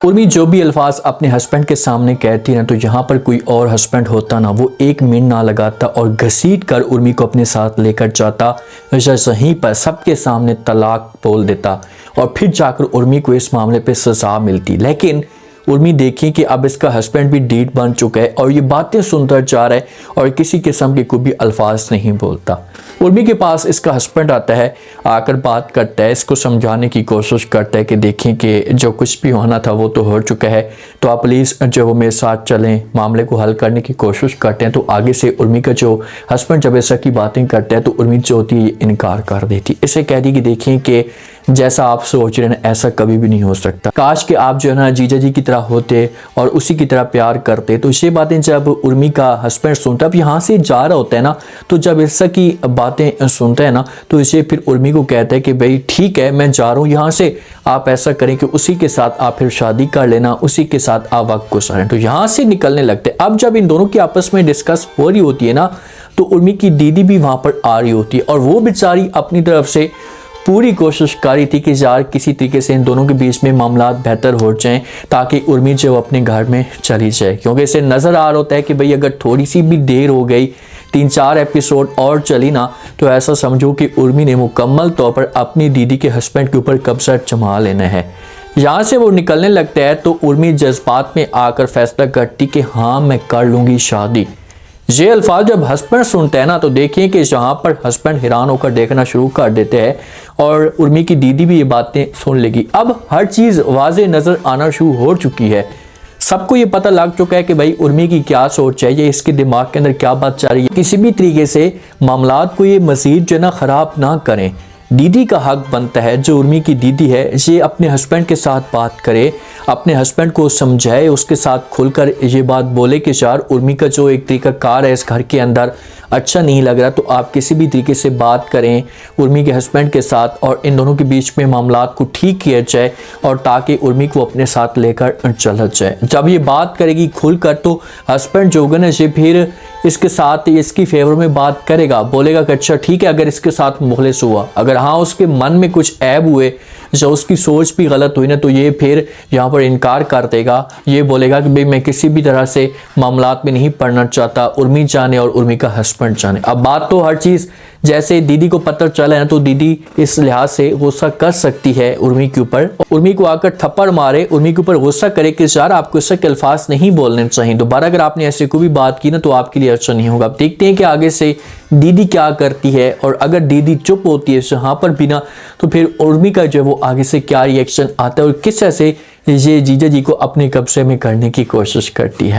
उर्मी जो भी अल्फाज अपने हस्बैंड के सामने कहती ना, तो यहाँ पर कोई और हस्बैंड होता ना, वो एक मिनट ना लगाता और घसीट कर उर्मी को अपने साथ लेकर जाता, सही पर सबके सामने तलाक बोल देता और फिर जाकर उर्मी को इस मामले पे सजा मिलती। लेकिन उर्मी देखिए कि अब इसका हस्बैंड भी डीड बन चुका है और ये बातें सुनता जा रहा है और किसी किस्म के कोई भी अल्फाज नहीं बोलता। उर्मी के पास इसका हस्बैंड आता है, आकर बात करता है, इसको समझाने की कोशिश करता है कि देखें कि जो कुछ भी होना था वो तो हो चुका है, तो आप प्लीज़ जो वो मेरे साथ चलें, मामले को हल करने की कोशिश करते हैं। तो आगे से उर्मी का जो हस्बैंड जब ऐसा की बातें करता है तो उर्मी जो होती है इनकार कर देती, इसे कह दी कि देखें कि जैसा आप सोच रहे हैं ऐसा कभी भी नहीं हो सकता, काश कि आप जो है ना जीजा जी की तरह होते और उसी की तरह प्यार करते। तो ये बातें जब उर्मी का हस्बैंड सुनता, अब यहाँ से जा रहा होता है ना, तो जब ऐसा की बातें सुनता है ना, तो इसे फिर उर्मी को कहता है कि भाई ठीक है मैं जा रहा हूँ यहाँ से, आप ऐसा करें कि उसी के साथ आप फिर शादी कर लेना, उसी के साथ आप वक्त गुजारें। तो यहाँ से निकलने लगते। अब जब इन दोनों की आपस में डिस्कस हो रही होती है ना, तो उर्मी की दीदी भी वहाँ पर आ रही होती है और वो बेचारी अपनी तरफ से पूरी कोशिश कर रही थी कि यार किसी तरीके से इन दोनों के बीच में मामला बेहतर हो जाएं, ताकि उर्मी जो अपने घर में चली जाए। क्योंकि इसे नज़र आ रहा होता है कि भाई अगर थोड़ी सी भी देर हो गई, 3-4 एपिसोड और चली ना, तो ऐसा समझो कि उर्मी ने मुकम्मल तौर पर अपनी दीदी के हस्बैंड के ऊपर कब्जा जमा लेना है। यहाँ से वो निकलने लगता है तो उर्मी जज्बात में आकर फैसला करती कि हाँ मैं कर लूँगी शादी। ये अल्फाज जब हस्बैंड सुनते हैं ना, तो देखिए कि यहाँ पर हस्बैंड हैरान होकर देखना शुरू कर देते हैं और उर्मी की दीदी भी ये बातें सुन लेगी। अब हर चीज़ वाज़े नज़र आना शुरू हो चुकी है, सबको ये पता लग चुका है कि भाई उर्मी की क्या सोच है, ये इसके दिमाग के अंदर क्या बात चल रही है। किसी भी तरीके से मामलात को ये मज़ीद जो है ना ख़राब ना करें। दीदी का हक बनता है, जो उर्मी की दीदी है, ये अपने हस्बैंड के साथ बात करे, अपने हस्बैंड को समझाए, उसके साथ खुलकर ये बात बोले कि यार उर्मी का जो एक तरीका कार है इस घर के अंदर अच्छा नहीं लग रहा, तो आप किसी भी तरीके से बात करें उर्मी के हस्बैंड के साथ और इन दोनों के बीच में मामलात को ठीक किया जाए और ताकि उर्मी को अपने साथ लेकर चला जाए। जब ये बात करेगी खुलकर, तो हस्बैंड जो होगा ना, ये फिर इसके साथ इसकी फेवर में बात करेगा, बोलेगा कि अच्छा ठीक है अगर इसके साथ मुखलिस हुआ, अगर हाँ उसके मन में कुछ ऐब हुए, जो उसकी सोच भी गलत हुई ना, तो ये फिर यहाँ पर इनकार कर देगा। ये बोलेगा कि भाई मैं किसी भी तरह से मामलात में नहीं पढ़ना चाहता, उर्मी जाने और उर्मी का हस्बैंड जाने। अब बात तो हर चीज़ जैसे दीदी को पता चला है, तो दीदी इस लिहाज से गुस्सा कर सकती है उर्मी के ऊपर, उर्मी को आकर थप्पड़ मारे, उर्मी के ऊपर गुस्सा करे कि यार आपको इससे अल्फाज नहीं बोलने चाहिए, दोबारा अगर आपने ऐसे कोई भी बात की ना तो आपके लिए अच्छा नहीं होगा। अब देखते हैं कि आगे से दीदी क्या करती है, और अगर दीदी चुप होती है यहाँ पर भी ना, तो फिर उर्मी का जो वो आगे से क्या रिएक्शन आता है और किस तरह से ये जीजा जी को अपने कब्जे में करने की कोशिश करती है।